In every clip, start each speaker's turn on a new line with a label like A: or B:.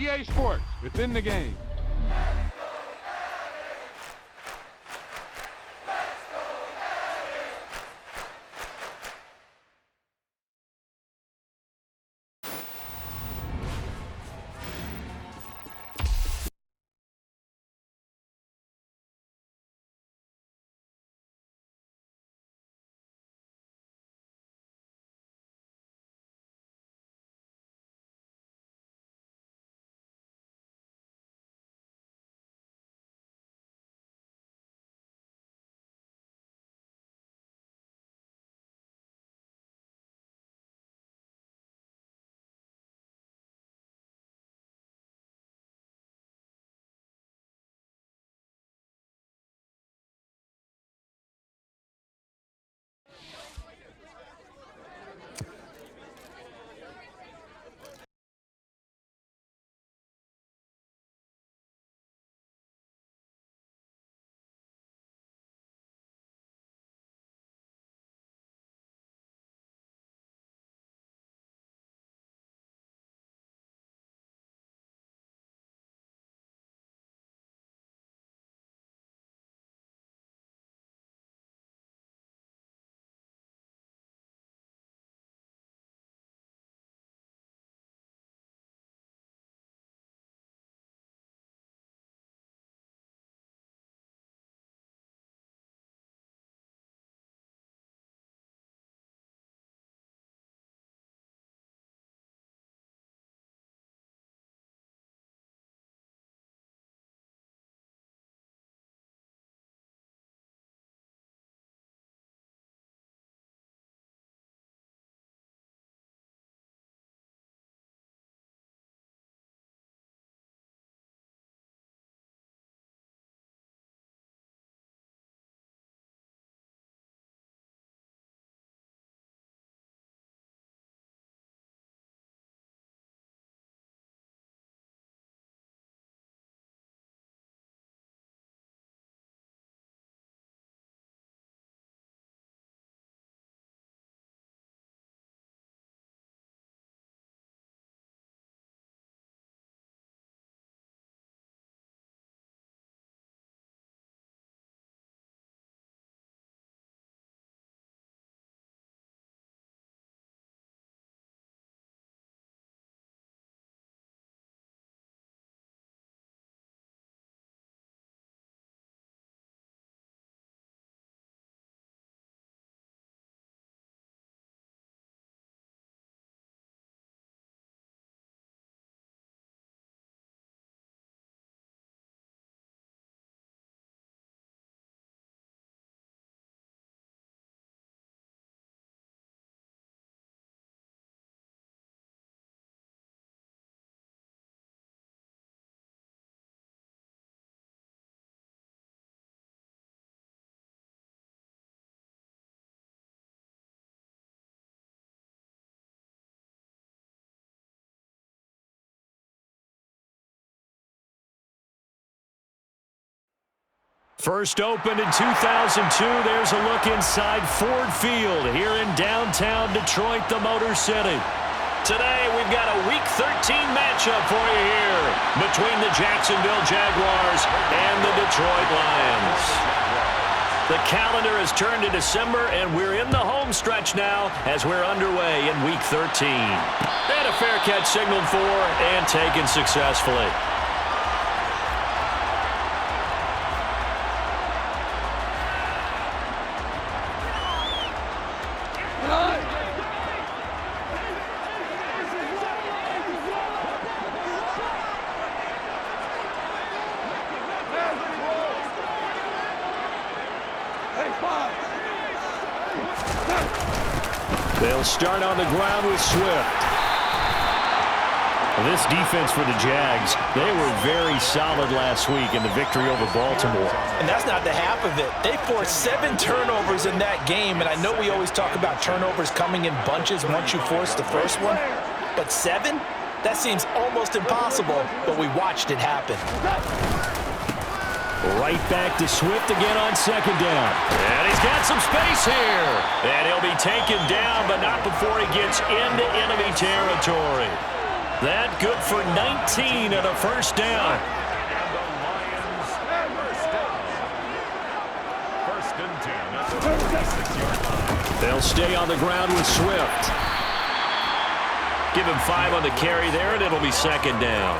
A: EA Sports. It's in the game.
B: First opened in 2002, there's a look inside Ford Field here in downtown Detroit, the Motor City. Today, we've got a Week 13 matchup for you here between the Jacksonville Jaguars and the Detroit Lions. The calendar has turned to December, and we're in the home stretch now as we're underway in Week 13. And a fair catch signaled for and taken successfully. They'll start on the ground with Swift. This defense for the Jags, they were very solid last week in the victory over Baltimore.
C: And that's not the half of it. They forced 7 turnovers in that game, and I know we always talk about turnovers coming in bunches once you force the first one, but 7? That seems almost impossible, but we watched it happen.
B: Right back to Swift again on second down. And he's got some space here. And he'll be taken down, but not before he gets into enemy territory. That good for 19 and a first down. They'll stay on the ground with Swift. Give him 5 on the carry there, and it'll be second down.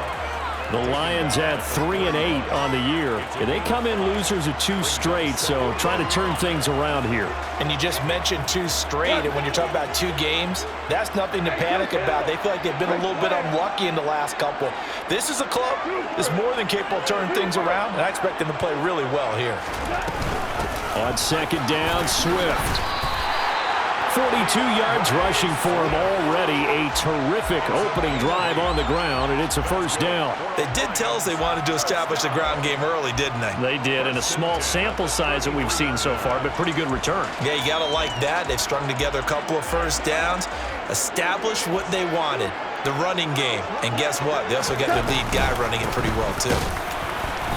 B: The Lions at 3 and 8 on the year. And they come in losers of 2 straight, so trying to turn things around here.
C: And you just mentioned 2 straight, and when you're talking about 2 games, that's nothing to panic about. They feel like they've been a little bit unlucky in the last couple. This is a club that's more than capable of turning things around, and I expect them to play really well here.
B: On second down, Swift. 42 yards rushing for him already. A terrific opening drive on the ground, and it's a first down.
C: They did tell us they wanted to establish the ground game early, didn't they?
B: They did, in a small sample size that we've seen so far, but pretty good return.
C: Yeah, you got to like that. They've strung together a couple of first downs, established what they wanted, the running game. And guess what? They also got their lead guy running it pretty well, too.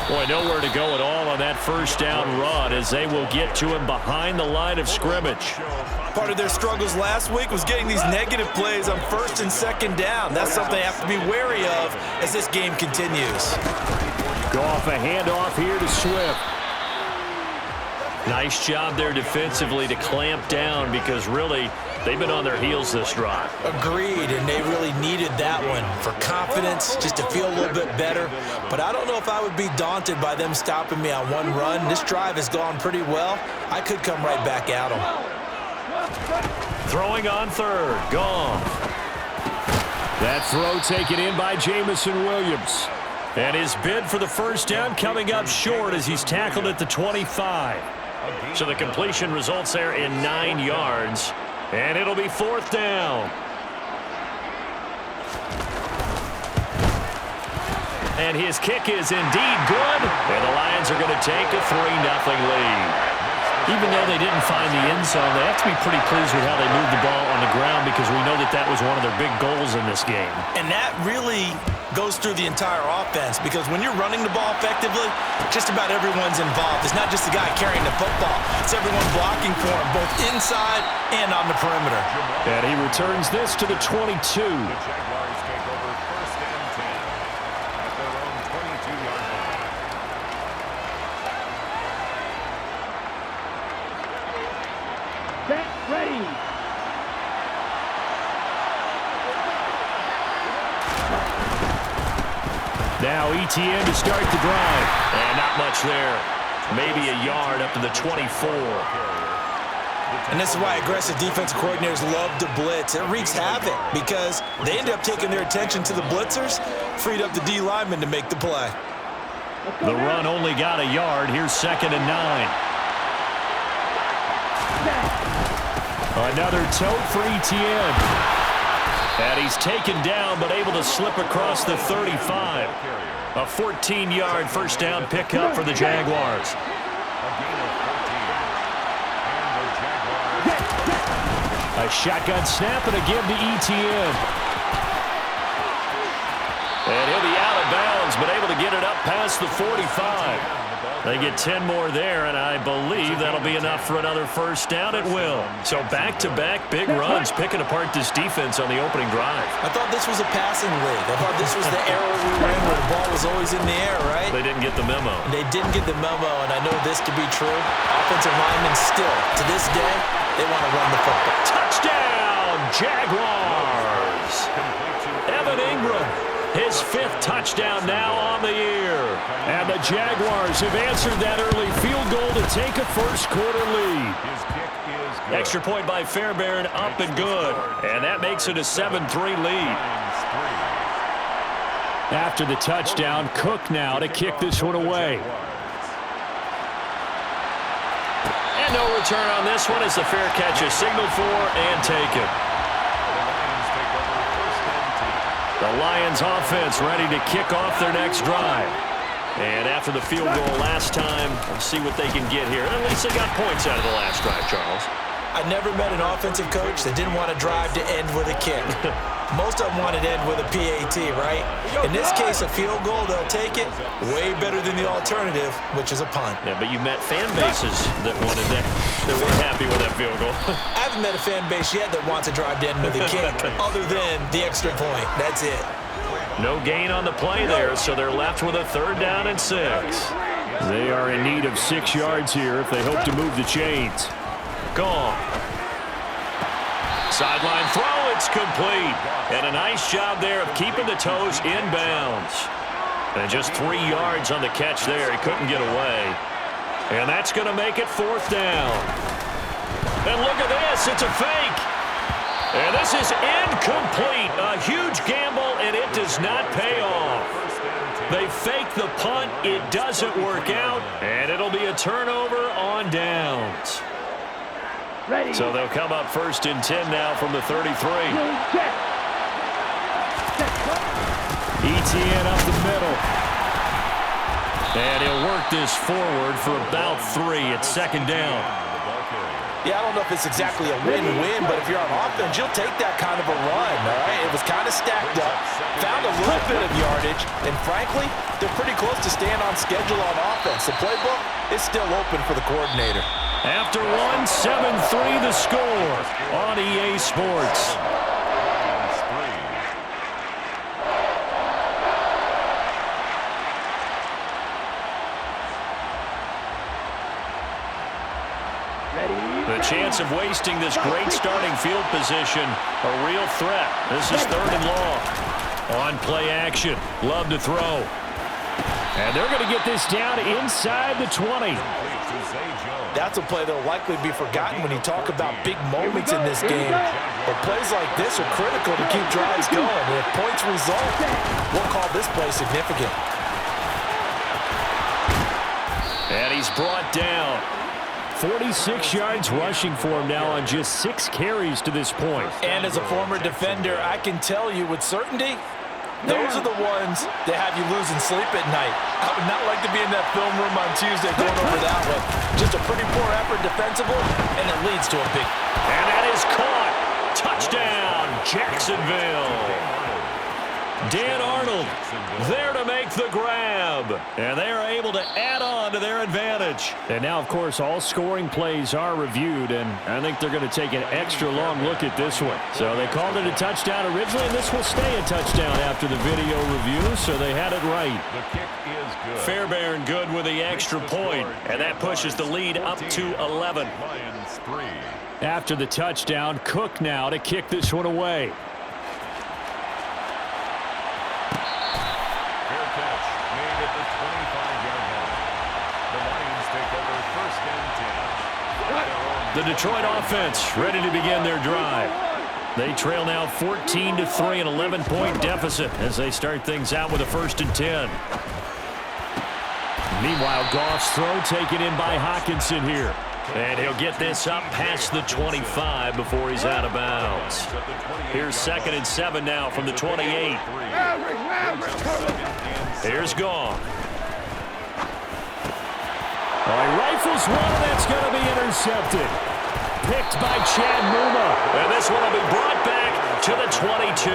B: Boy, nowhere to go at all on that first down run as they will get to him behind the line of scrimmage.
C: Part of their struggles last week was getting these negative plays on first and second down. That's something they have to be wary of as this game continues.
B: Go off a handoff here to Swift. Nice job there defensively to clamp down because really they've been on their heels this drive.
C: Agreed, and they really needed that one for confidence, just to feel a little bit better. But I don't know if I would be daunted by them stopping me on one run. This drive has gone pretty well. I could come right back at them.
B: Throwing on third, gone. That throw taken in by Jamison Williams. And his bid for the first down coming up short as he's tackled at the 25. So the completion results there in 9 yards. And it'll be fourth down. And his kick is indeed good. And the Lions are going to take a 3-0 lead. Even though they didn't find the end zone, they have to be pretty pleased with how they moved the ball on the ground because we know that that was one of their big goals in this game.
C: And that really goes through the entire offense because when you're running the ball effectively, just about everyone's involved. It's not just the guy carrying the football. It's everyone blocking for him, both inside and on the perimeter.
B: And he returns this to the 22. Now ETN to start the drive. And not much there. Maybe a yard up to the 24.
C: And this is why aggressive defensive coordinators love to blitz. It wreaks havoc because they end up taking their attention to the blitzers, freed up the D lineman to make the play.
B: The run only got a yard. Here's 2nd and 9. Another tote for ETN. And he's taken down but able to slip across the 35. A 14-yard first down pickup for the Jaguars. A shotgun snap and a give to ETN. And he'll be out of bounds but able to get it up past the 45. They get 10 more there, and I believe that'll be enough for another first down. It will. So back-to-back big runs, picking apart this defense on the opening drive.
C: I thought this was a passing league. I thought this was the era we were in where the ball was always in the air, right?
B: They didn't get the memo.
C: They didn't get the memo, and I know this to be true. Offensive linemen still, to this day, they want to run the football.
B: Touchdown, Jaguars! Evan Ingram. His 5th touchdown now on the year. And the Jaguars have answered that early field goal to take a first-quarter lead. Extra point by Fairbairn, up and good. And that makes it a 7-3 lead. After the touchdown, Cook now to kick this one away. And no return on this one as the fair catch is signaled for and taken. The Lions offense ready to kick off their next drive. And after the field goal last time, we'll see what they can get here. And at least they got points out of the last drive, Charles.
C: I never met an offensive coach that didn't want a drive to end with a kick. Most of them want it to end with a PAT, right? In this case, a field goal, they'll take it. Way better than the alternative, which is a punt.
B: Yeah, but you met fan bases that wanted that, that weren't happy with that field goal.
C: I haven't met a fan base yet that wants a drive to end with a kick, other than the extra point. That's it.
B: No gain on the play there, so they're left with a 3rd down and 6.
D: They are in need of 6 yards here if they hope to move the chains.
B: Gone. Sideline throw, it's complete. And a nice job there of keeping the toes inbounds. And just 3 yards on the catch there. He couldn't get away. And that's going to make it 4th down. And look at this. It's a fake. And this is incomplete. A huge gamble, and it does not pay off. They fake the punt. It doesn't work out. And it'll be a turnover on downs. So they'll come up 1st and 10 now from the 33.
D: ETN up the middle.
B: And he'll work this forward for about 3 at 2nd down.
C: Yeah, I don't know if it's exactly a win-win, but if you're on offense, you'll take that kind of a run, all right? It was kind of stacked up, found a little bit of yardage, and frankly, they're pretty close to staying on schedule on offense. The playbook is still open for the coordinator.
B: After 1, 7-3 the score on EA Sports. The chance of wasting this great starting field position, a real threat. This is 3rd and long. On play action, Love to throw.
D: And they're going to get this down inside the 20.
C: That's a play that'll likely be forgotten when you talk about big moments in this game. But plays like this are critical to keep drives going. And if points result, we'll call this play significant.
B: And he's brought down.
D: 46 yards rushing for him now on just 6 carries to this point.
C: And as a former defender, I can tell you with certainty, those are the ones that have you losing sleep at night. I would not like to be in that film room on Tuesday going over that one. Just a pretty poor effort defensively, and it leads to a big...
B: And that is caught. Touchdown, Jacksonville. Dan Arnold there to make the grab. And they are able to add on to their advantage.
D: And now, of course, all scoring plays are reviewed, and I think they're going to take an extra long look at this one. So they called it a touchdown originally, and this will stay a touchdown after the video review, so they had it right.
A: The kick is good.
B: Fairbairn good with the extra point, and that pushes the lead up to 11.
A: Lions 3.
D: After the touchdown, Cook now to kick this one away.
A: Fair catch made at the 25-yard line. The Lions take over 1st and 10.
B: The Detroit offense ready to begin their drive. They trail now 14-3, an 11-point deficit as they start things out with a 1st and 10. Meanwhile, Goff's throw taken in by Hockenson here. And he'll get this up past the 25 before he's out of bounds. Here's 2nd and 7 now from the 28. Here's Goff.
D: He rifles one, and that's going to be intercepted. Picked by Chad Muma.
B: And this one will be brought back to the 22.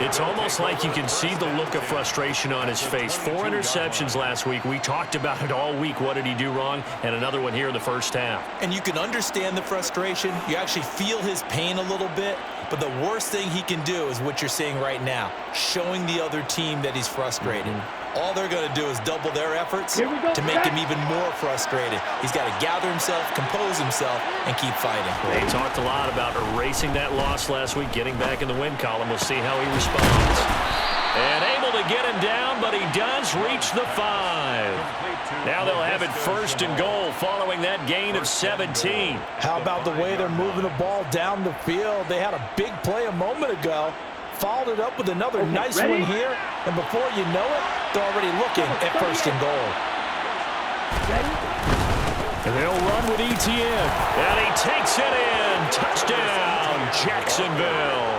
B: It's almost like you can see the look of frustration on his face. 4 interceptions last week. We talked about it all week. What did he do wrong? And another one here in the first half.
C: And you can understand the frustration. You actually feel his pain a little bit. But the worst thing he can do is what you're seeing right now, showing the other team that he's frustrated. All they're going to do is double their efforts to make him even more frustrated. He's got to gather himself, compose himself, and keep fighting.
B: They talked a lot about erasing that loss last week, getting back in the win column. We'll see how he responds. And able to get him down, but he does reach the 5. Now they'll have it 1st and goal following that gain of 17.
C: How about the way they're moving the ball down the field? They had a big play a moment ago. Followed it up with another nice one here. And before you know it, they're already looking at 1st and goal.
D: And they'll run with ETN.
B: And he takes it in. Touchdown, Jacksonville.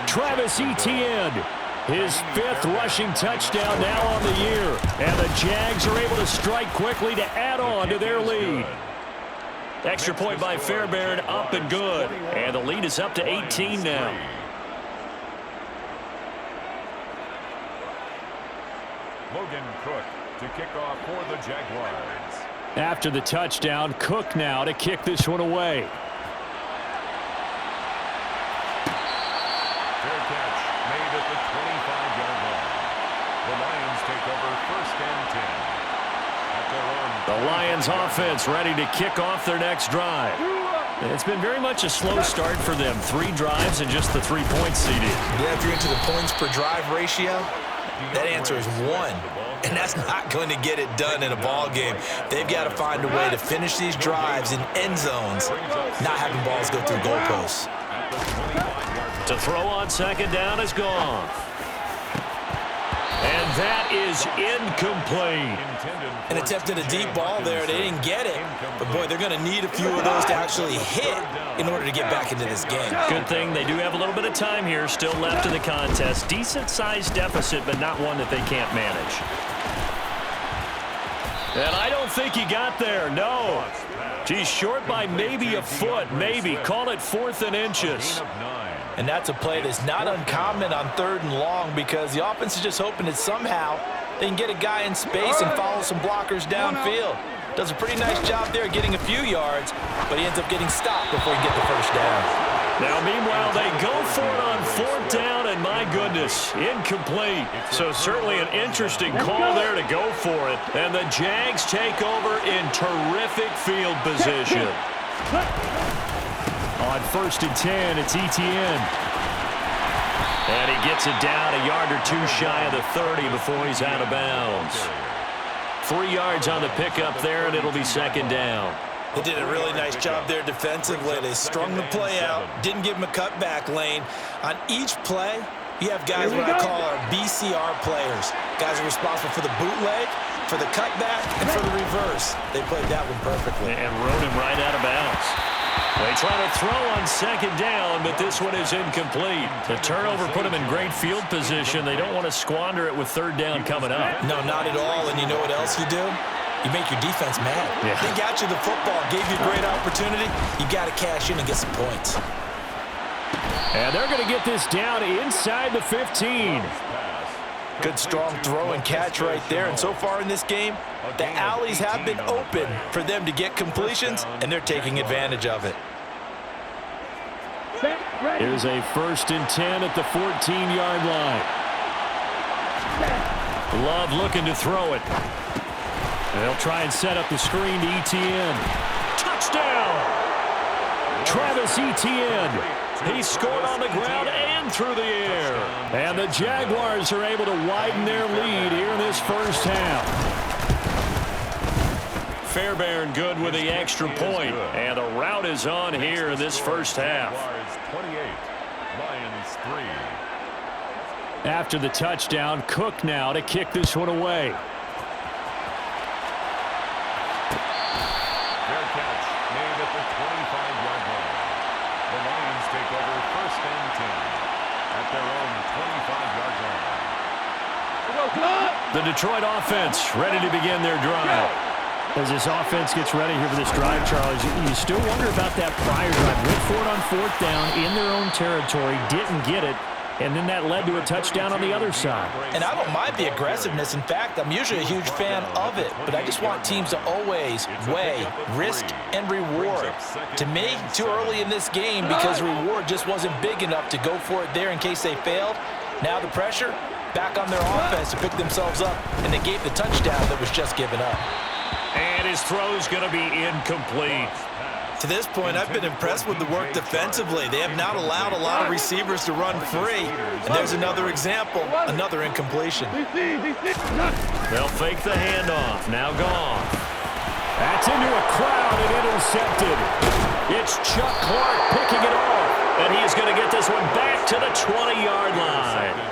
D: Travis Etienne, his 5th rushing touchdown now on the year. And the Jags are able to strike quickly to add on to their lead.
B: Extra point by Fairbairn, up and good. And the lead is up to 18 now.
A: Logan Cook to kick off for the Jaguars.
D: After the touchdown, Cook now to kick this one away.
A: Fair catch made at at the 25-yard line. The Lions take over 1st and 10. At their own.
B: The Lions offense ready to kick off their next drive. It's been very much a slow start for them. 3 drives and just the 3 points seeded.
C: Yeah, if you're into the points per drive ratio, that answer is 1. And that's not going to get it done in a ball game. They've got to find a way to finish these drives in end zones, not having balls go through goalposts.
B: To throw on 2nd down is gone. And that is incomplete.
C: An attempt at a deep ball there. They didn't get it. But, boy, they're going to need a few of those to actually hit in order to get back into this game.
B: Good thing they do have a little bit of time here still left in the contest. Decent-sized deficit, but not one that they can't manage. And I don't think he got there. No. He's short by maybe a foot, maybe. Call it 4th and inches.
C: And that's a play that's not uncommon on 3rd and long because the offense is just hoping that somehow they can get a guy in space and follow some blockers downfield. Does a pretty nice job there getting a few yards, but he ends up getting stopped before he can get the 1st down.
B: Now, meanwhile, they go for it on 4th down, and my goodness, incomplete. So certainly an interesting call there to go for it. And the Jags take over in terrific field position. On 1st and 10, it's Etienne. And he gets it down a yard or 2 shy of the 30 before he's out of bounds. 3 yards on the pickup there, and it'll be 2nd down.
C: They did a really nice job there defensively. They strung the play out, didn't give him a cutback lane. On each play, you have guys what I call our BCR players. Guys are responsible for the bootleg, for the cutback, and for the reverse. They played that one perfectly.
B: And rode him right out of bounds. They try to throw on 2nd down, but this one is incomplete. The turnover put them in great field position. They don't want to squander it with 3rd down coming up.
C: No, not at all. And you know what else you do? You make your defense mad.
B: Yeah.
C: They got you the football, gave you a great opportunity. You got to cash in and get some points.
B: And they're going to get this down inside the 15.
C: Good strong throw and catch right there. And so far in this game, the alleys have been open for them to get completions, and they're taking advantage of it.
B: Here's a 1st and 10 at the 14-yard line. Love looking to throw it. They'll try and set up the screen to Etienne. Touchdown! Travis Etienne. He scored on the ground and through the air. And the Jaguars are able to widen their lead here in this 1st half. Fairbairn good with the extra point. And the route is on here in this 1st half.
A: 28, Lions 3.
B: After the touchdown, Cook now to kick this one away.
A: Fair catch made at the 25-yard line. The Lions take over 1st and 10 at their own 25-yard line.
B: The Detroit offense ready to begin their drive. As this offense gets ready here for this drive, Charles, you still wonder about that prior drive. Went for it on 4th down in their own territory, didn't get it, and then that led to a touchdown on the other side.
C: And I don't mind the aggressiveness. In fact, I'm usually a huge fan of it, but I just want teams to always weigh risk and reward. To me, too early in this game because the reward just wasn't big enough to go for it there in case they failed. Now the pressure back on their offense to pick themselves up, and they gave the touchdown that was just given up.
B: And his throw's going to be incomplete.
C: To this point, I've been impressed with the work defensively. They have not allowed a lot of receivers to run free. And there's another example, another incompletion.
B: They'll fake the handoff. Now gone. That's into a crowd and intercepted. It's Chuck Clark picking it off. And he's going to get this one back to the 20-yard line.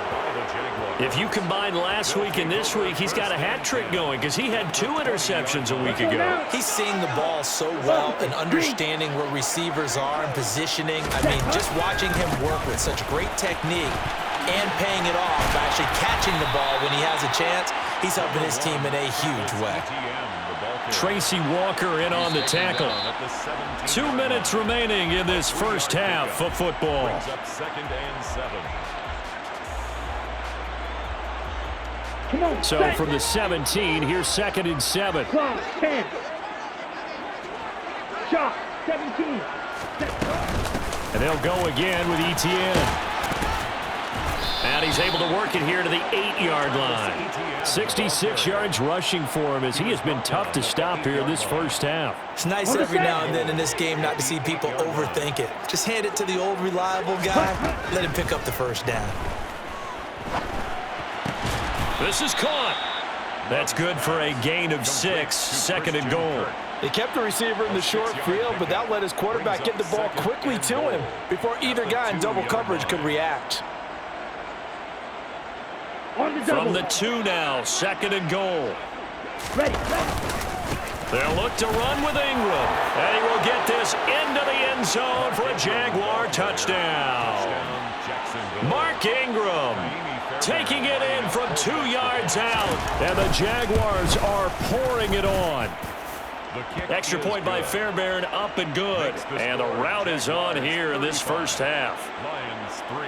B: If you combine last week and this week, he's got a hat trick going because he had 2 interceptions a week ago.
C: He's seeing the ball so well and understanding where receivers are and positioning. I mean, just watching him work with such great technique and paying it off by actually catching the ball when he has a chance, he's helping his team in a huge way.
B: Tracy Walker in on the tackle. 2 minutes remaining in this 1st half of football.
A: 2nd and 7.
B: So from the 17, here's 2nd and 7.
E: 10. Shot, 17.
B: And they'll go again with Etienne. And he's able to work it here to the 8-yard line. 66 yards rushing for him as he has been tough to stop here this first half.
C: It's nice every now and then in this game not to see people overthink it. Just hand it to the old reliable guy. Let him pick up the first down.
B: This is caught. That's good for a gain of 6, second and goal.
C: They kept the receiver in the short field, but that let his quarterback get the ball quickly to him before either guy in double coverage could react.
B: From the 2 now, second and goal.
E: Ready.
B: They'll look to run with Ingram. And he will get this into the end zone for a Jaguar touchdown. Mark Ingram taking it in from 2 yards out. And the Jaguars are pouring it on. Extra point by Fairbairn, up and good. And the route is on here in this first half.
A: Lions 3.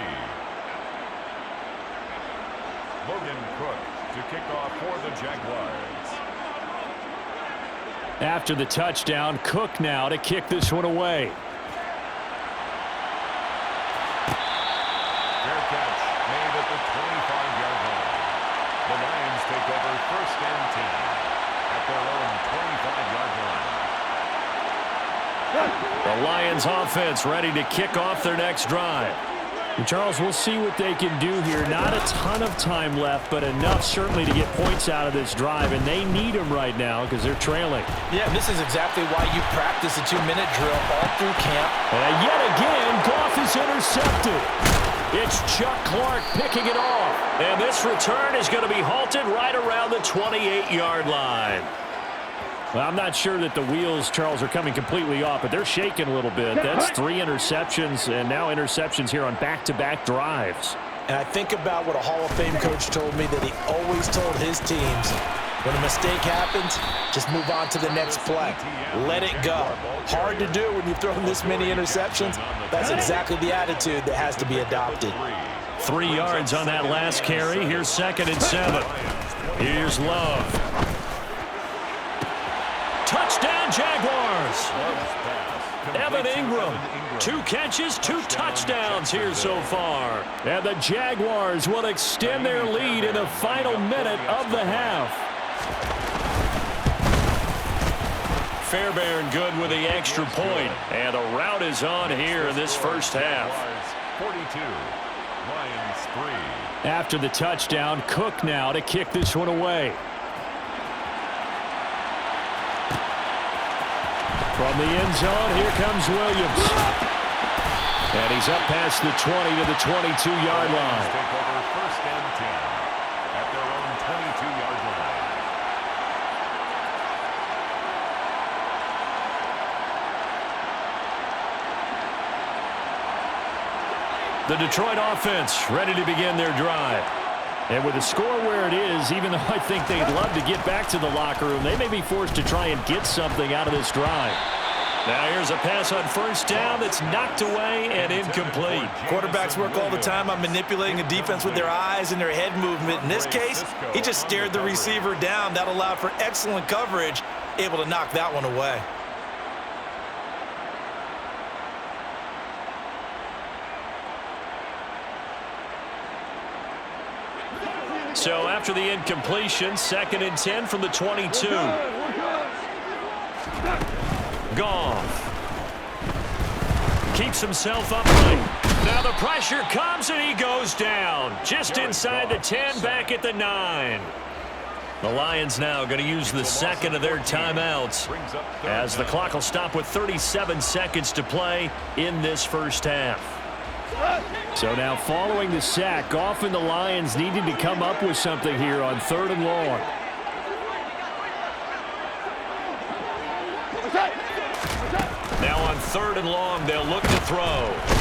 A: Logan Cook to kick off for the Jaguars.
D: After the touchdown, Cook now to kick this one away.
A: Fair catch made at the 25-yard line. The Lions take over first and 10 at their own 25-yard line.
B: The Lions offense ready to kick off their next drive.
D: And Charles, we'll see what they can do here. Not a ton of time left, but enough certainly to get points out of this drive, and they need them right now because they're trailing.
C: Yeah, this is exactly why you practice a 2-minute drill all through camp.
D: And yet again, Goff is intercepted.
B: It's Chuck Clark picking it off. And this return is going to be halted right around the 28-yard line.
D: Well, I'm not sure that the wheels, Charles, are coming completely off, but they're shaking a little bit. That's 3 interceptions, and now interceptions here on back-to-back drives.
C: And I think about what a Hall of Fame coach told me that he always told his teams, when a mistake happens, just move on to the next play. Let it go. Hard to do when you've thrown this many interceptions. That's exactly the attitude that has to be adopted.
B: 3 yards on that last carry. Here's second and 7. Here's Love. Touchdown, Jaguars. Evan Ingram, 2 catches, 2 touchdowns here so far.
D: And the Jaguars will extend their lead in the final minute of the half.
B: Fairbairn good with the extra point. And the route is on here in this first half.
A: 42, Lions 3.
D: After the touchdown, Cook now to kick this one away. From the end zone, here comes Williams. And he's up past the 20 to the 22-yard line.
A: Take over first and 10 at their own 22-yard line.
B: The Detroit offense ready to begin their drive.
D: And with the score where it is, even though I think they'd love to get back to the locker room, they may be forced to try and get something out of this drive.
B: Now here's a pass on first down that's knocked away and incomplete.
C: Quarterbacks work all the time on manipulating a defense with their eyes and their head movement. In this case, he just stared the receiver down. That allowed for excellent coverage, able to knock that one away.
B: So after the incompletion, second and 10 from the 22. Goff keeps himself upright. Now the pressure comes and he goes down. Just inside the 10, back at the 9. The Lions now going to use the second of their timeouts as the clock will stop with 37 seconds to play in this first half.
D: So now following the sack, Goff and the Lions needing to come up with something here on 3rd and long.
B: Now on 3rd and long, they'll look to throw.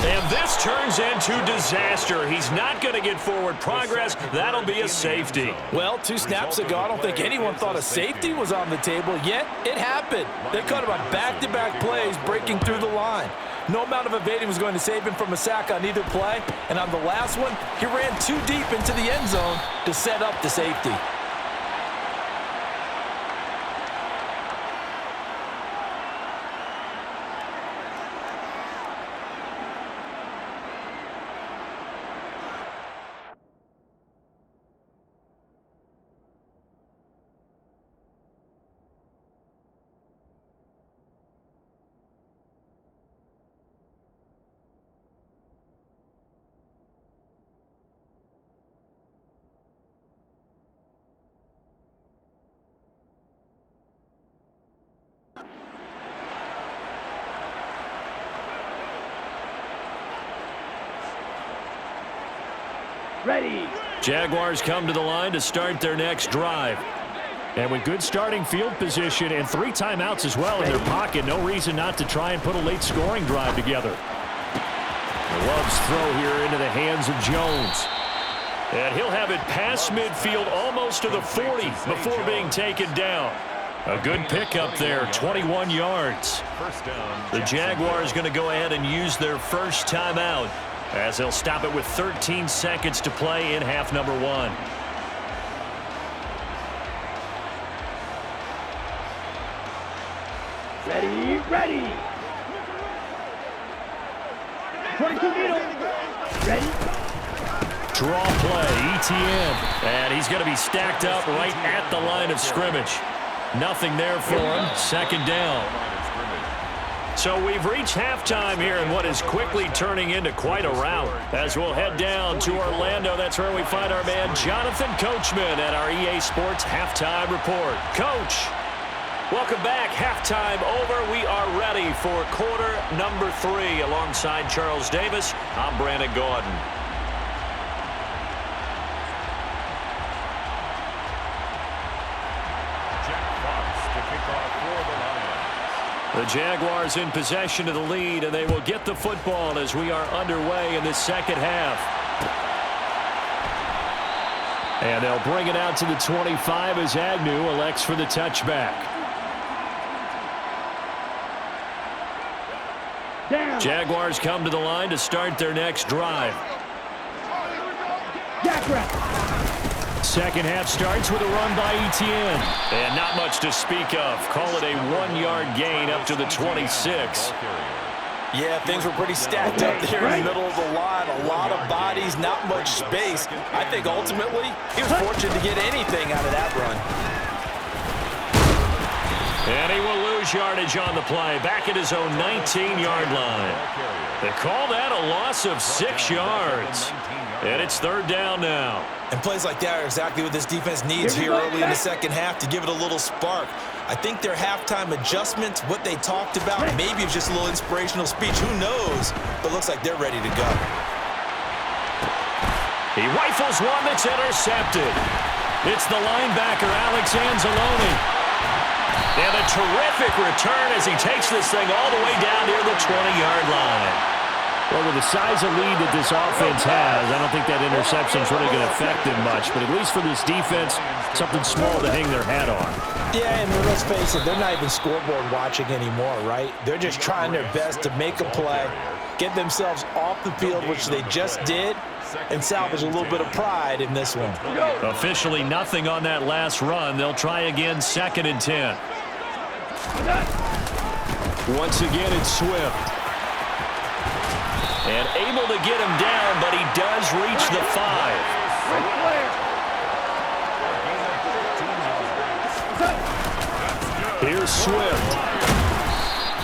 B: And this turns into disaster. He's not going to get forward progress. That'll be a safety.
C: Well, 2 snaps ago, I don't think anyone thought a safety was on the table, yet it happened. They caught him on back-to-back plays breaking through the line. No amount of evading was going to save him from a sack on either play. And on the last one, he ran too deep into the end zone to set up the safety.
E: Ready.
B: Jaguars come to the line to start their next drive.
D: And with good starting field position and 3 timeouts as well in their pocket, no reason not to try and put a late scoring drive together. The Love's throw here into the hands of Jones.
B: And he'll have it past midfield almost to the 40 before being taken down. A good pickup there, 21 yards. The Jaguars going to go ahead and use their first timeout as they'll stop it with 13 seconds to play in half number 1.
E: Ready, ready. 22 middle. Ready.
B: Draw play, ETN. And he's going to be stacked up right at the line of scrimmage. Nothing there for him. Second down. So we've reached halftime here in what is quickly turning into quite a rout. As we'll head down to Orlando, that's where we find our man Jonathan Coachman at our EA Sports Halftime Report. Coach, welcome back. Halftime over. We are ready for quarter number 3. Alongside Charles Davis, I'm Brandon Gordon. The Jaguars in possession of the lead, and they will get the football as we are underway in the second half. And they'll bring it out to the 25 as Agnew elects for the touchback.
E: Down.
B: Jaguars come to the line to start their next drive.
D: Second half starts with a run by ETN.
B: And not much to speak of. Call it a 1-yard gain up to the 26.
C: Yeah, things were pretty stacked up there in the middle of the line. A lot of bodies, not much space. I think ultimately he was fortunate to get anything out of that run.
B: And he will lose yardage on the play. Back at his own 19-yard line. They call that a loss of 6 yards. And it's third down now.
C: And plays like that are exactly what this defense needs here early in the second half to give it a little spark. I think their halftime adjustments, what they talked about, maybe it's just a little inspirational speech. Who knows? But looks like they're ready to go.
B: He rifles one that's intercepted. It's the linebacker, Alex Anzalone. And a terrific return as he takes this thing all the way down near the 20-yard line.
D: Well, with the size of lead that this offense has, I don't think that interception is really going to affect them much. But at least for this defense, something small to hang their hat on.
C: Yeah, and let's face it, they're not even scoreboard watching anymore, right? They're just trying their best to make a play, get themselves off the field, which they just did, and salvage a little bit of pride in this one.
B: Officially nothing on that last run. They'll try again, 2nd and 10. Once again, it's Swift. And able to get him down, but he does reach the 5. Here's Swift.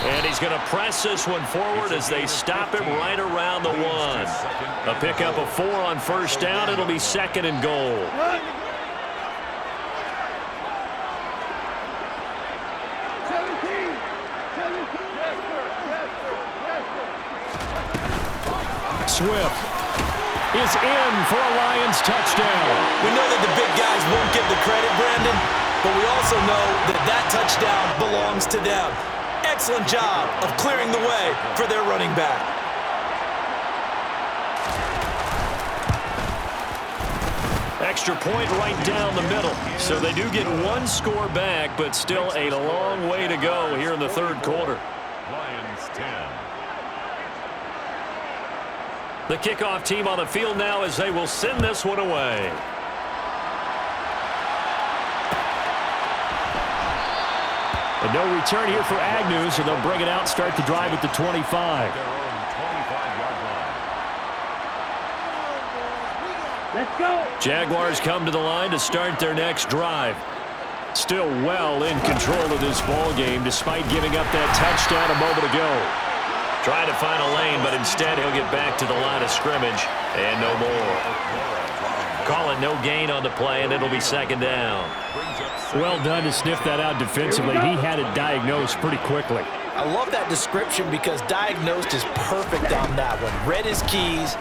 B: And he's going to press this one forward as they stop him right around the 1. A pickup of 4 on first down. It'll be 2nd and goal.
D: Swift is in for a Lions touchdown.
C: We know that the big guys won't get the credit, Brandon, but we also know that that touchdown belongs to them. Excellent job of clearing the way for their running back.
B: Extra point right down the middle. So they do get 1 score back, but still a long way to go here in the third quarter.
A: Lions 10.
B: The kickoff team on the field now as they will send this one away.
D: And no return here for Agnew, so they'll bring it out and start the drive at the 25.
E: Let's go.
B: Jaguars come to the line to start their next drive. Still well in control of this ball game despite giving up that touchdown a moment ago. Trying to find a lane, but instead he'll get back to the line of scrimmage and no more. Calling no gain on the play, and it'll be 2nd down.
D: Well done to sniff that out defensively. He had it diagnosed pretty quickly.
C: I love that description because diagnosed is perfect on that one. Read his keys,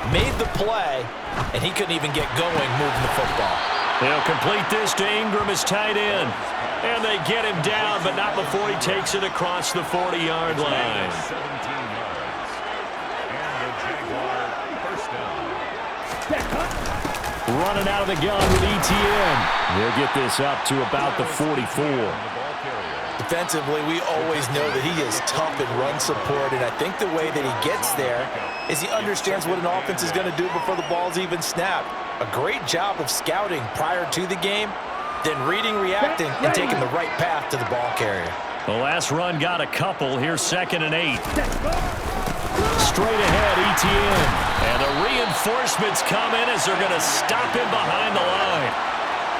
C: made the play, and he couldn't even get going moving the football.
B: They'll complete this to Ingram as tight end. And they get him down, but not before he takes it across the 40-yard line.
A: 17 yards. And the Jaguar first down.
D: Running out of the gun with ETN. They'll get this up to about the 44.
C: Defensively, we always know that he is tough in run support, and I think the way that he gets there is he understands what an offense is going to do before the ball's even snapped. A great job of scouting prior to the game, then reading, reacting, and taking the right path to the ball carrier.
B: The last run got a couple. Here's 2nd and 8. Straight ahead, ETN. And the reinforcements come in as they're going to stop him behind the line.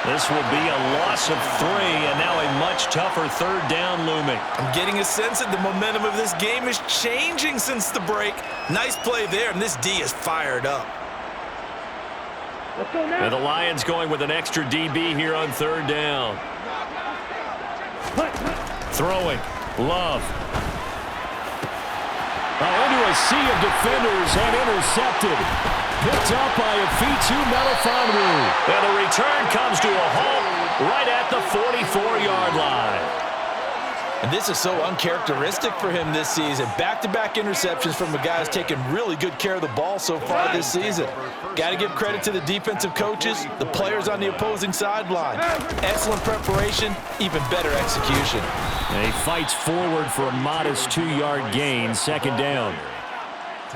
B: This will be a loss of 3, and now a much tougher 3rd down looming.
C: I'm getting a sense that the momentum of this game is changing since the break. Nice play there, and this D is fired up.
E: Let's go now.
B: And the Lions going with an extra DB here on 3rd down. Throwing. Love.
D: Into a sea of defenders and intercepted. Picked up by Afitu Melifonwu.
B: And the return comes to a halt right at the 44-yard line.
C: And this is so uncharacteristic for him this season. Back-to-back interceptions from a guy who's taken really good care of the ball so far this season. Got to give credit to the defensive coaches, the players on the opposing sideline. Excellent preparation, even better execution.
D: And he fights forward for a modest 2-yard gain, 2nd down.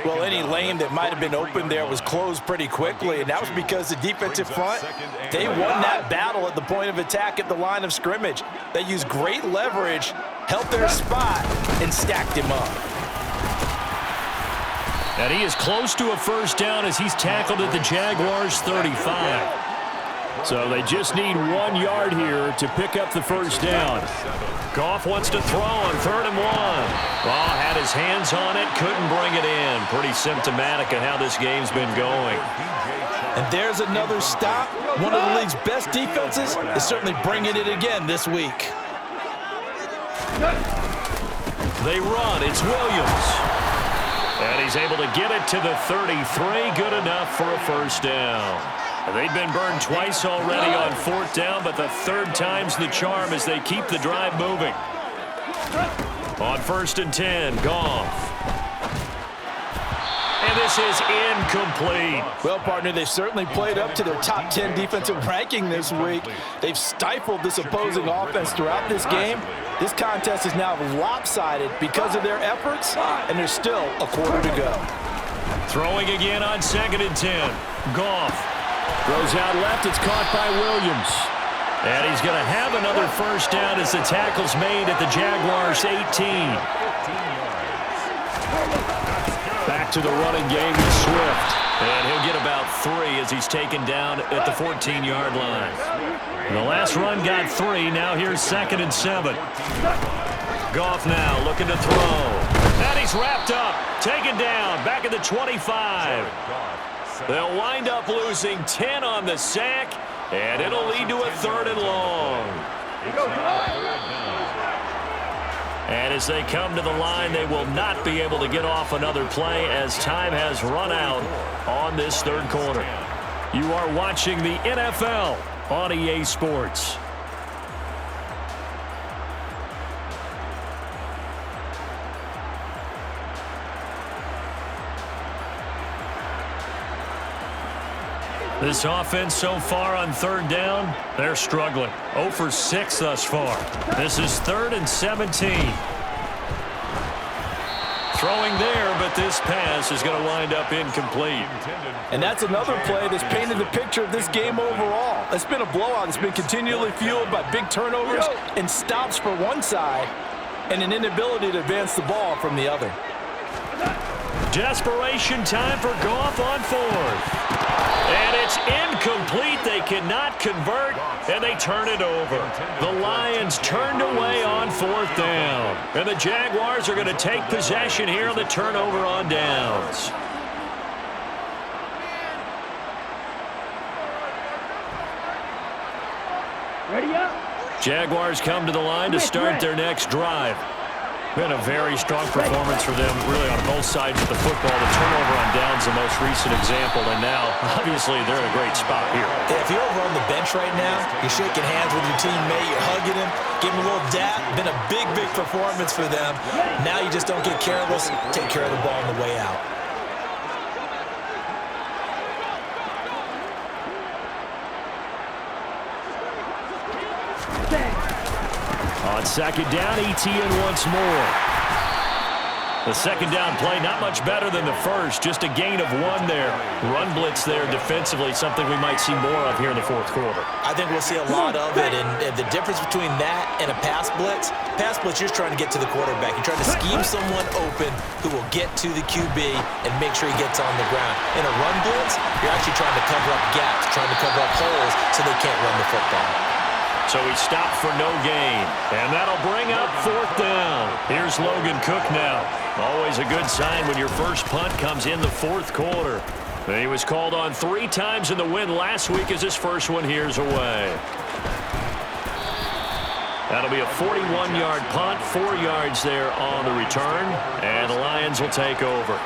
C: Well, any lane that might have been open there was closed pretty quickly, and that was because the defensive front, they won that battle at the point of attack at the line of scrimmage. They used great leverage, held their spot, and stacked him up.
B: And he is close to a 1st down as he's tackled at the Jaguars' 35.
D: So they just need 1 yard here to pick up the 1st down.
B: Goff wants to throw on 3rd and 1. Ball had his hands on it, couldn't bring it in. Pretty symptomatic of how this game's been going.
C: And there's another stop. One of the league's best defenses is certainly bringing it again this week.
B: They run. It's Williams. And he's able to get it to the 33. Good enough for a 1st down. They've been burned twice already on 4th down, but the 3rd time's the charm as they keep the drive moving. On 1st and 10, Goff. And this is incomplete.
C: Well, partner, they've certainly played up to their top 10 defensive ranking this week. They've stifled this opposing offense throughout this game. This contest is now lopsided because of their efforts, and there's still a quarter to go.
B: Throwing again on 2nd and 10. Goff.
D: Throws out left. It's caught by Williams.
B: And he's going to have another 1st down as the tackle's made at the Jaguars' 18.
D: Back to the running game with Swift.
B: And he'll get about 3 as he's taken down at the 14-yard line. The last run got 3. Now here's 2nd and 7. Goff now looking to throw. And he's wrapped up. Taken down. Back at the 25. They'll wind up losing 10 on the sack, and it'll lead to a 3rd and long. And as they come to the line, they will not be able to get off another play as time has run out on this 3rd quarter. You are watching the NFL on EA Sports. This offense so far on 3rd down, they're struggling. 0 for 6 thus far. This is 3rd and 17. Throwing there, but this pass is going to wind up incomplete.
C: And that's another play that's painted the picture of this game overall. It's been a blowout. It's been continually fueled by big turnovers and stops for one side and an inability to advance the ball from the other.
B: Desperation time for Goff on 4th. And it's incomplete. They cannot convert, and they turn it over. The Lions turned away on 4th down. And the Jaguars are going to take possession here on the turnover on downs.
E: Ready up.
B: Jaguars come to the line to start their next drive. Been a very strong performance for them, really, on both sides of the football. The turnover on downs the most recent example, and now, obviously, they're in a great spot here.
C: If you're over on the bench right now, you're shaking hands with your teammate, you're hugging him, giving him a little dap. Been a big, big performance for them. Now you just don't get careless. Take care of the ball on the way out.
B: On second down, ETN once more. The second down play, not much better than the first. Just a gain of 1 there. Run blitz there defensively, something we might see more of here in the fourth quarter.
C: I think we'll see a lot of it, and the difference between that and a pass blitz, you're just trying to get to the quarterback. You're trying to scheme someone open who will get to the QB and make sure he gets on the ground. In a run blitz, you're actually trying to cover up gaps, trying to cover up holes so they can't run the football.
B: So he stopped for no gain, and that'll bring up fourth down. Here's Logan Cook now. Always a good sign when your first punt comes in the fourth quarter. He was called on 3 times in the win last week as his first one here's away. That'll be a 41-yard punt, 4 yards there on the return, and the Lions will take over.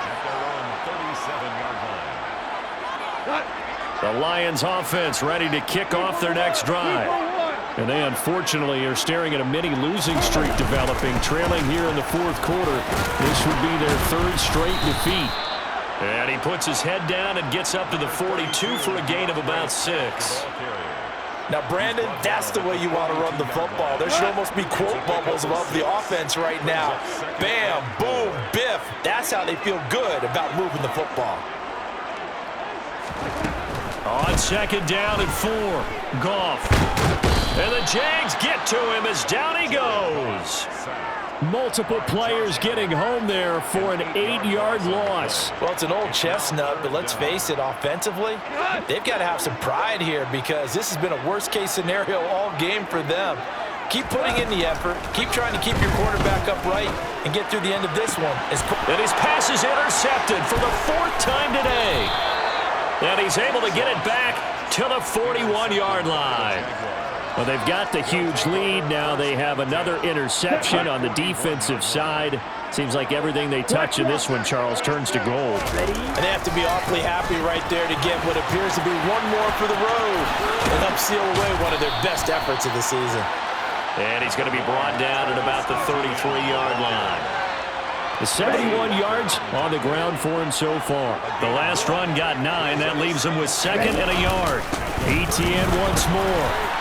B: The Lions offense ready to kick off their next drive. And they, unfortunately, are staring at a mini-losing streak developing, trailing here in the fourth quarter. This would be their 3rd straight defeat. And he puts his head down and gets up to the 42 for a gain of about 6.
C: Now, Brandon, that's the way you want to run the football. There should almost be quote bubbles above the offense right now. Bam, boom, biff. That's how they feel good about moving the football.
B: On second down and 4, Goff. And the Jags get to him as down he goes. Multiple players getting home there for an 8-yard loss.
C: Well, it's an old chestnut, but let's face it, offensively, they've got to have some pride here because this has been a worst-case scenario all game for them. Keep putting in the effort. Keep trying to keep your quarterback upright and get through the end of this one.
B: And his pass is intercepted for the 4th time today. And he's able to get it back to the 41-yard line. Well, they've got the huge lead. Now they have another interception on the defensive side. Seems like everything they touch in this one, Charles, turns to gold.
C: And they have to be awfully happy right there to get what appears to be one more for the road and help seal away one of their best efforts of the season.
B: And he's going to be brought down at about the 33-yard line. The 71 yards on the ground for him so far. The last run got 9. That leaves him with 2nd and a yard. ETN once more.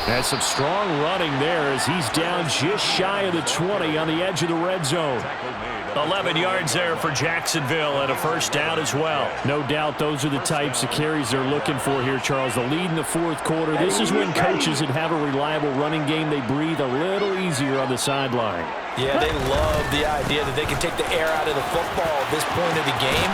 B: That's some strong running there as he's down just shy of the 20 on the edge of the red zone. 11 yards there for Jacksonville and a first down as well. No doubt those are the types of carries they're looking for here, Charles. The lead in the fourth quarter. This is when coaches that have a reliable running game, they breathe a little easier on the sideline.
C: Yeah, they love the idea that they can take the air out of the football at this point of the game.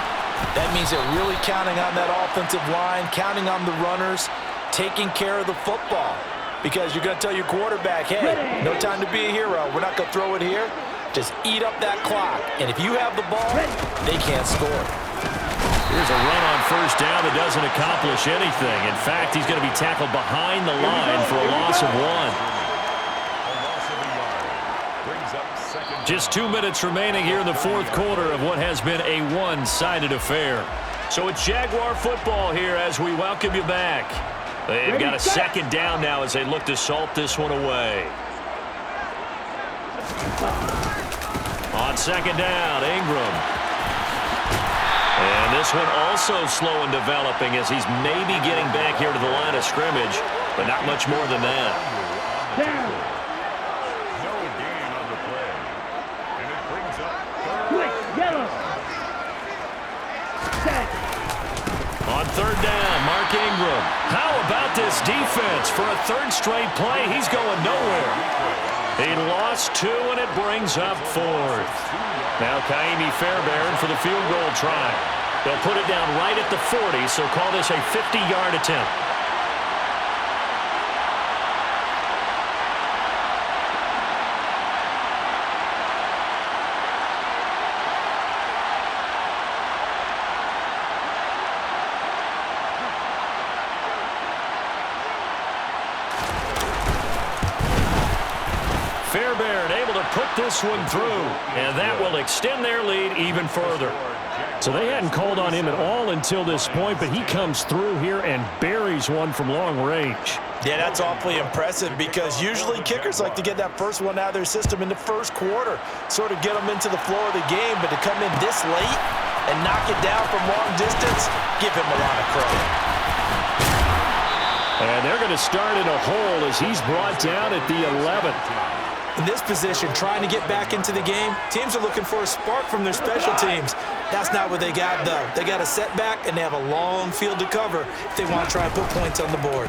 C: That means they're really counting on that offensive line, counting on the runners, taking care of the football. Because you're going to tell your quarterback, hey, no time to be a hero. We're not going to throw it here. Just eat up that clock. And if you have the ball, they can't score.
B: Here's a run on first down that doesn't accomplish anything. In fact, he's going to be tackled behind the line for a loss of 1. Just 2 minutes remaining here in the fourth quarter of what has been a one-sided affair. So it's Jaguar football here as we welcome you back. They've got a second down now as they look to salt this one away. On second down, Ingram. And this one also slow in developing as he's maybe getting back here to the line of scrimmage, but not much more than that.
A: No gain on the play. And it brings up
E: Quick, yellow. Set.
B: On third down, Mark Ingram. How about this defense? For a 3rd straight play, he's going nowhere. He lost 2, and it brings up 4th. Now Kaimi Fairbairn for the field goal try. They'll put it down right at the 40, so call this a 50-yard attempt. put this one through, and that will extend their lead even further.
D: So they hadn't called on him at all until this point, but he comes through here and buries one from long range.
C: Yeah, that's awfully impressive because usually kickers like to get that first one out of their system in the first quarter, sort of get them into the flow of the game, but to come in this late and knock it down from long distance, give him a lot of credit.
D: And they're going to start in a hole as he's brought down at the 11th.
C: In this position, trying to get back into the game, teams are looking for a spark from their special teams. That's not what they got, though. They got a setback, and they have a long field to cover if they want to try and put points on the board.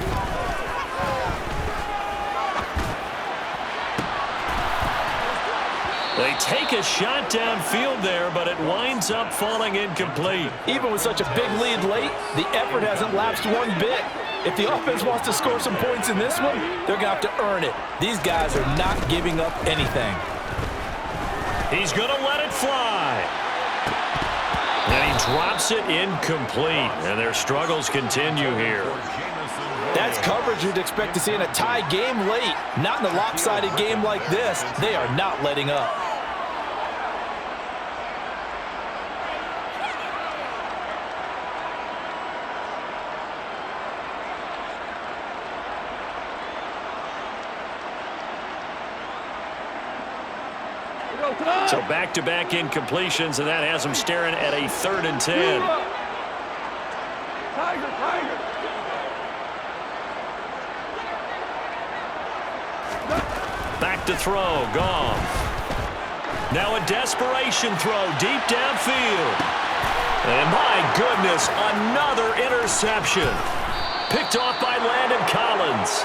B: They take a shot downfield there, but it winds up falling incomplete.
C: Even with such a big lead late, the effort hasn't lapsed one bit. If the offense wants to score some points in this one, they're going to have to earn it. These guys are not giving up anything.
B: He's going to let it fly. And he drops it incomplete. And their struggles continue here.
C: That's coverage you'd expect to see in a tie game late. Not in a lopsided game like this. They are not letting up.
B: So back-to-back incompletions, and that has them staring at a 3rd and 10. Back to throw, gone. Now a desperation throw deep downfield. And my goodness, another interception. Picked off by Landon Collins.